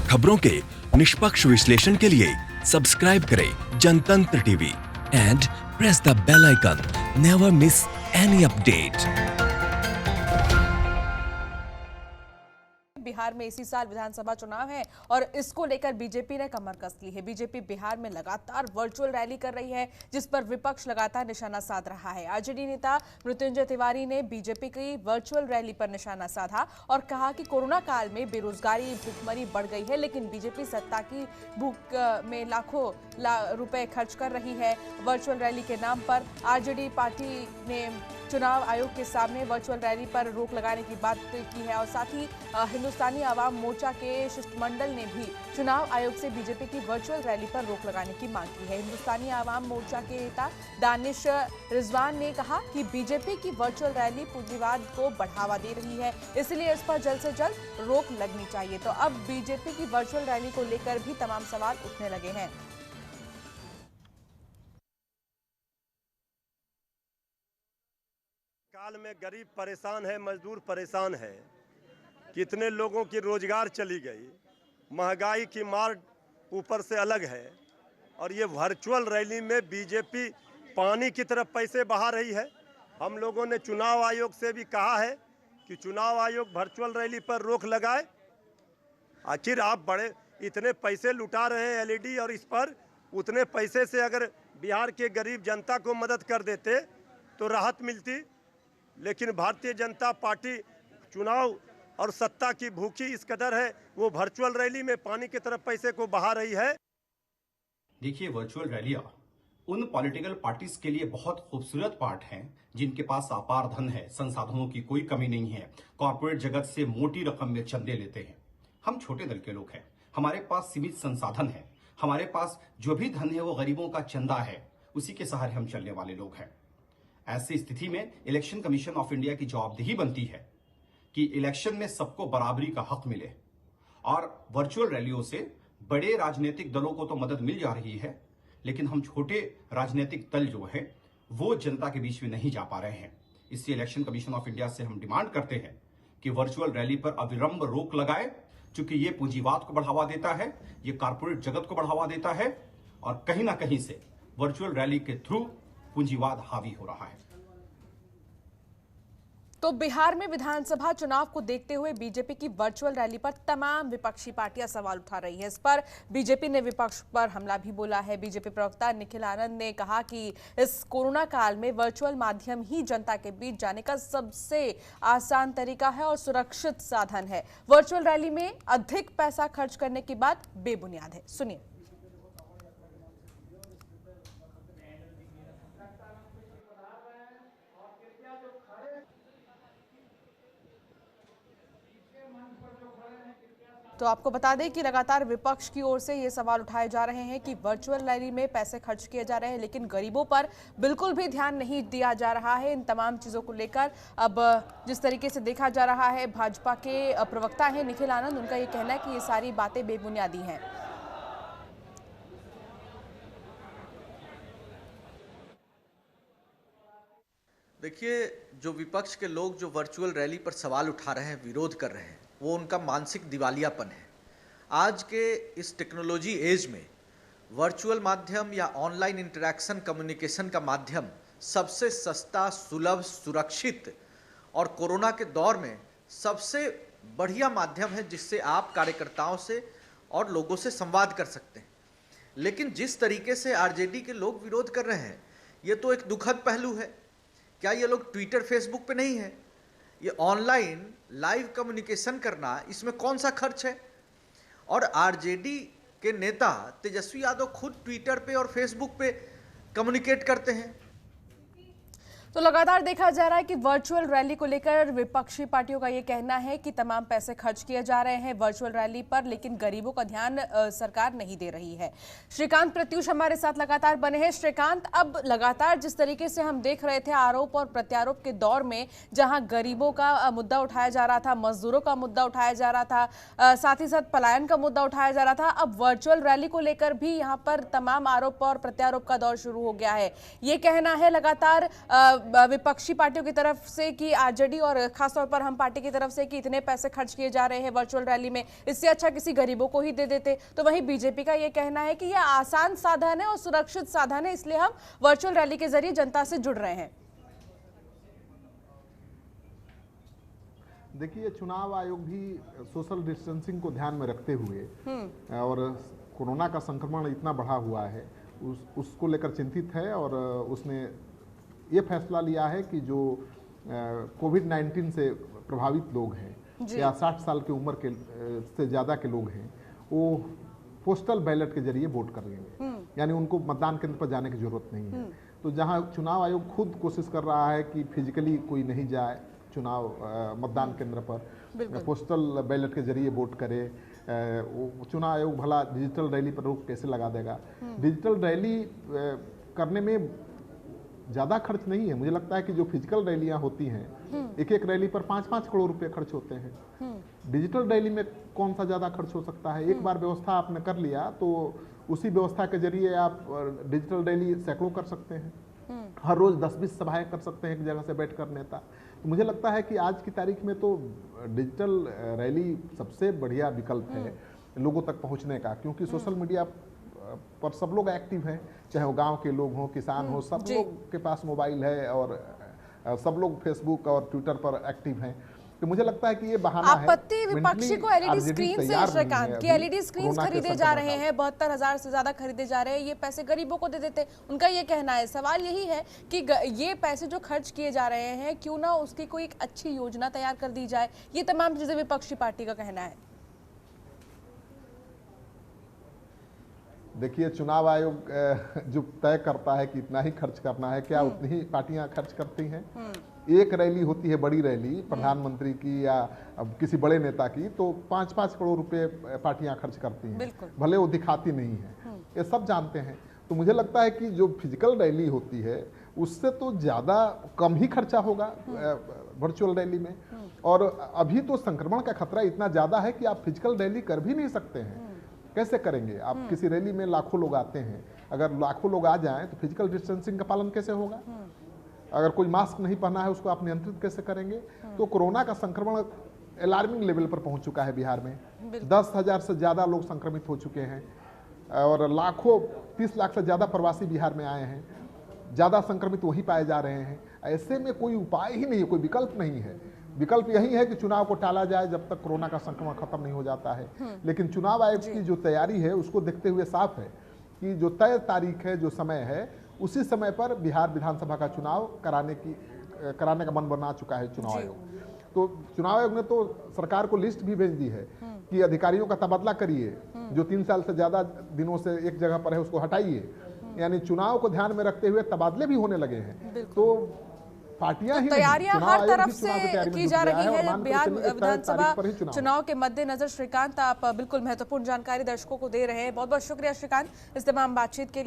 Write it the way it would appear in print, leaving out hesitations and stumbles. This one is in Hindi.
खबरों के निष्पक्ष विश्लेषण के लिए सब्सक्राइब करें Jantantra TV and press the bell icon. Never miss any update. Bihar में इसी साल विधानसभा चुनाव है और इसको लेकर बीजेपी ने कमर कस ली है। बीजेपी बिहार में लगातार वर्चुअल रैली कर रही है, जिस पर विपक्ष लगातार निशाना साध रहा है। आरजेडी नेता मृत्युंजय तिवारी ने बीजेपी की वर्चुअल रैली पर निशाना साधा और कहा कि कोरोना काल में बेरोजगारी, भुखमरी बढ़ गई है, लेकिन बीजेपी सत्ता की भूख में लाखों रुपए खर्च कर रही है। वर्चुअल रैली के नाम पर आरजेडी पार्टी ने चुनाव आयोग के सामने वर्चुअल रैली पर रोक लगाने की बात की है और साथ ही हिंदुस्तानी आवाम मोर्चा के शिष्टमंडल ने भी चुनाव आयोग से बीजेपी की वर्चुअल रैली पर रोक लगाने की मांग की है। हिंदुस्तानी आवाम मोर्चा के नेता दानिश रिजवान ने कहा कि बीजेपी की वर्चुअल रैली पूंजीवाद को बढ़ावा दे रही है, इसलिए इस पर जल्द से जल्द रोक लगनी चाहिए। तो अब बीजेपी की वर्चुअल रैली को लेकर भी तमाम सवाल उठने लगे हैं। काल में गरीब परेशान है, मजदूर परेशान है, कितने लोगों की रोजगार चली गई, महंगाई की मार ऊपर से अलग है और ये वर्चुअल रैली में बीजेपी पानी की तरफ पैसे बहा रही है। हम लोगों ने चुनाव आयोग से भी कहा है कि चुनाव आयोग वर्चुअल रैली पर रोक लगाए। आखिर आप बड़े इतने पैसे लुटा रहे हैं एलईडी और इस पर उतने पैसे से अगर बिहार के गरीब जनता को मदद कर देते तो राहत मिलती, लेकिन भारतीय जनता पार्टी चुनाव और सत्ता की भूखी इस कदर है, वो वर्चुअल रैली में पानी की तरफ पैसे को बहा रही है। देखिए, वर्चुअल रैलियां उन पॉलिटिकल पार्टीज के लिए बहुत खूबसूरत पार्ट हैं जिनके पास अपार धन है, संसाधनों की कोई कमी नहीं है, कॉर्पोरेट जगत से मोटी रकम में चंदे लेते हैं। हम छोटे दल के लोग हैं, हमारे पास सीमित संसाधन है, हमारे पास जो भी धन है वो गरीबों का चंदा है, उसी के सहारे हम चलने वाले लोग हैं। ऐसी स्थिति में इलेक्शन कमीशन ऑफ इंडिया की जवाबदेही बनती है कि इलेक्शन में सबको बराबरी का हक मिले और वर्चुअल रैलियों से बड़े राजनीतिक दलों को तो मदद मिल जा रही है, लेकिन हम छोटे राजनीतिक दल जो है वो जनता के बीच में नहीं जा पा रहे हैं। इसलिए इलेक्शन कमीशन ऑफ इंडिया से हम डिमांड करते हैं कि वर्चुअल रैली पर अविलंब रोक लगाए, क्योंकि ये पूंजीवाद को बढ़ावा देता है, ये कारपोरेट जगत को बढ़ावा देता है और कहीं ना कहीं से वर्चुअल रैली के थ्रू पूंजीवाद हावी हो रहा है। तो बिहार में विधानसभा चुनाव को देखते हुए बीजेपी की वर्चुअल रैली पर तमाम विपक्षी पार्टियां सवाल उठा रही हैं। इस पर बीजेपी ने विपक्ष पर हमला भी बोला है। बीजेपी प्रवक्ता निखिल आनंद ने कहा कि इस कोरोना काल में वर्चुअल माध्यम ही जनता के बीच जाने का सबसे आसान तरीका है और सुरक्षित साधन है। वर्चुअल रैली में अधिक पैसा खर्च करने की बात बेबुनियाद है। सुनिए। तो आपको बता दें कि लगातार विपक्ष की ओर से ये सवाल उठाए जा रहे हैं कि वर्चुअल रैली में पैसे खर्च किए जा रहे हैं, लेकिन गरीबों पर बिल्कुल भी ध्यान नहीं दिया जा रहा है। इन तमाम चीज़ों को लेकर अब जिस तरीके से देखा जा रहा है, भाजपा के प्रवक्ता हैं निखिल आनंद, उनका ये कहना है कि ये सारी बातें बेबुनियादी हैं। देखिए, जो विपक्ष के लोग जो वर्चुअल रैली पर सवाल उठा रहे हैं, विरोध कर रहे हैं, वो उनका मानसिक दिवालियापन है। आज के इस टेक्नोलॉजी एज में वर्चुअल माध्यम या ऑनलाइन इंटरैक्शन कम्युनिकेशन का माध्यम सबसे सस्ता, सुलभ, सुरक्षित और कोरोना के दौर में सबसे बढ़िया माध्यम है जिससे आप कार्यकर्ताओं से और लोगों से संवाद कर सकते हैं। लेकिन जिस तरीके से आरजेडी के लोग विरोध कर रहे हैं, ये तो एक दुखद पहलू है। क्या ये लोग ट्विटर, फेसबुक पे नहीं है? ये ऑनलाइन लाइव कम्युनिकेशन करना, इसमें कौन सा खर्च है? और आरजेडी के नेता तेजस्वी यादव खुद ट्विटर पे और फेसबुक पे कम्युनिकेट करते हैं। तो लगातार देखा जा रहा है कि वर्चुअल रैली को लेकर विपक्षी पार्टियों का ये कहना है कि तमाम पैसे खर्च किए जा रहे हैं वर्चुअल रैली पर, लेकिन गरीबों का ध्यान सरकार नहीं दे रही है। श्रीकांत प्रत्युष हमारे साथ लगातार बने हैं। श्रीकांत, अब लगातार जिस तरीके से हम देख रहे थे आरोप और प्रत्यारोप के दौर में, जहां गरीबों का मुद्दा उठाया जा रहा था, मजदूरों का मुद्दा उठाया जा रहा था, साथ ही साथ पलायन का मुद्दा उठाया जा रहा था, अब वर्चुअल रैली को लेकर भी यहाँ पर तमाम आरोप और प्रत्यारोप का दौर शुरू हो गया है। ये कहना है लगातार विपक्षी पार्टियों की तरफ से कि आरजेडी और खासतौर पर हम पार्टी की तरफ से कि इतने पैसे खर्च किए जा रहे हैं वर्चुअल रैली में, इससे अच्छा किसी गरीबों को ही दे देते। तो वहीं बीजेपी का ये कहना है कि यह आसान साधन है और सुरक्षित साधन है, इसलिए हम वर्चुअल रैली के जरिए जनता से जुड़ रहे हैं। देखिए, चुनाव आयोग भी सोशल डिस्टेंसिंग को ध्यान में रखते हुए और कोरोना का संक्रमण इतना बढ़ा हुआ है उसको लेकर चिंतित है और उसने ये फैसला लिया है कि जो कोविड-19 से प्रभावित लोग हैं या 60 साल की उम्र के से ज़्यादा के लोग हैं, वो पोस्टल बैलेट के जरिए वोट कर लेंगे, यानी उनको मतदान केंद्र पर जाने की जरूरत नहीं है। तो जहां चुनाव आयोग खुद कोशिश कर रहा है कि फिजिकली कोई नहीं जाए चुनाव मतदान केंद्र पर, पोस्टल बैलेट के जरिए वोट करे, चुनाव आयोग भला डिजिटल रैली पर रोक कैसे लगा देगा। डिजिटल रैली करने में ज़्यादा खर्च नहीं है। मुझे लगता है कि जो फिजिकल रैलियां होती हैं, एक एक रैली पर 5-5 करोड़ रुपए खर्च होते हैं। डिजिटल रैली में कौन सा ज़्यादा खर्च हो सकता है। एक बार व्यवस्था आपने कर लिया तो उसी व्यवस्था के जरिए आप डिजिटल रैली सैकड़ों कर सकते हैं, हर रोज 10-20 सभाएं कर सकते हैं एक जगह से बैठकर नेता। तो मुझे लगता है कि आज की तारीख में तो डिजिटल रैली सबसे बढ़िया विकल्प है लोगों तक पहुंचने का, क्योंकि सोशल मीडिया पर सब लोग एक्टिव हैं, चाहे वो गांव के लोग हों, किसान हो, सब लोग के पास मोबाइल है और सब लोग फेसबुक और ट्विटर पर एक्टिव हैं। तो मुझे लगता है कि ये बहाना है। आपत्ति विपक्षी को एलईडी स्क्रीन से श्रीकांत की एलईडी स्क्रीन खरीदे जा रहे हैं, 72,000 से ज्यादा खरीदे जा रहे हैं, ये पैसे गरीबों को दे देते, उनका ये कहना है। सवाल यही है कि ये पैसे जो खर्च किए जा रहे हैं, क्यों ना उसकी कोई एक अच्छी योजना तैयार कर दी जाए, ये तमाम चीजें विपक्षी पार्टी का कहना है। देखिए, चुनाव आयोग जो तय करता है कि इतना ही खर्च करना है, क्या उतनी ही पार्टियां खर्च करती हैं। एक रैली होती है, बड़ी रैली प्रधानमंत्री की या किसी बड़े नेता की, तो 5-5 करोड़ रुपए पार्टियां खर्च करती हैं, भले वो दिखाती नहीं है, ये सब जानते हैं। तो मुझे लगता है कि जो फिजिकल रैली होती है उससे तो ज़्यादा कम ही खर्चा होगा वर्चुअल रैली में। और अभी तो संक्रमण का खतरा इतना ज़्यादा है कि आप फिजिकल रैली कर भी नहीं सकते हैं। कैसे करेंगे आप? किसी रैली में लाखों लोग आते हैं, अगर लाखों लोग आ जाएं तो फिजिकल डिस्टेंसिंग का पालन कैसे होगा? अगर कोई मास्क नहीं पहना है उसको आप नियंत्रित कैसे करेंगे? तो कोरोना का संक्रमण अलार्मिंग लेवल पर पहुंच चुका है बिहार में। 10,000 से ज़्यादा लोग संक्रमित हो चुके हैं और लाखों 30 लाख से ज़्यादा प्रवासी बिहार में आए हैं, ज़्यादा संक्रमित वही पाए जा रहे हैं। ऐसे में कोई उपाय ही नहीं है, कोई विकल्प नहीं है। विकल्प यही है कि चुनाव को टाला जाए जब तक कोरोना का संक्रमण खत्म नहीं हो जाता है। लेकिन चुनाव आयोग की जो तैयारी है उसको देखते हुए साफ है कि जो तय तारीख है, जो समय है, उसी समय पर बिहार विधानसभा का चुनाव कराने का मन बना चुका है चुनाव आयोग। तो चुनाव आयोग ने तो सरकार को लिस्ट भी भेज दी है कि अधिकारियों का तबादला करिए, जो 3 साल से ज्यादा दिनों से एक जगह पर है उसको हटाइए, यानी चुनाव को ध्यान में रखते हुए तबादले भी होने लगे हैं। तो पार्टियां ही तैयारियां हर तरफ से की जा रही है बिहार विधानसभा चुनाव के मद्देनजर। श्रीकांत, आप बिल्कुल महत्वपूर्ण जानकारी दर्शकों को दे रहे हैं, बहुत बहुत शुक्रिया श्रीकांत इस तमाम बातचीत के लिए।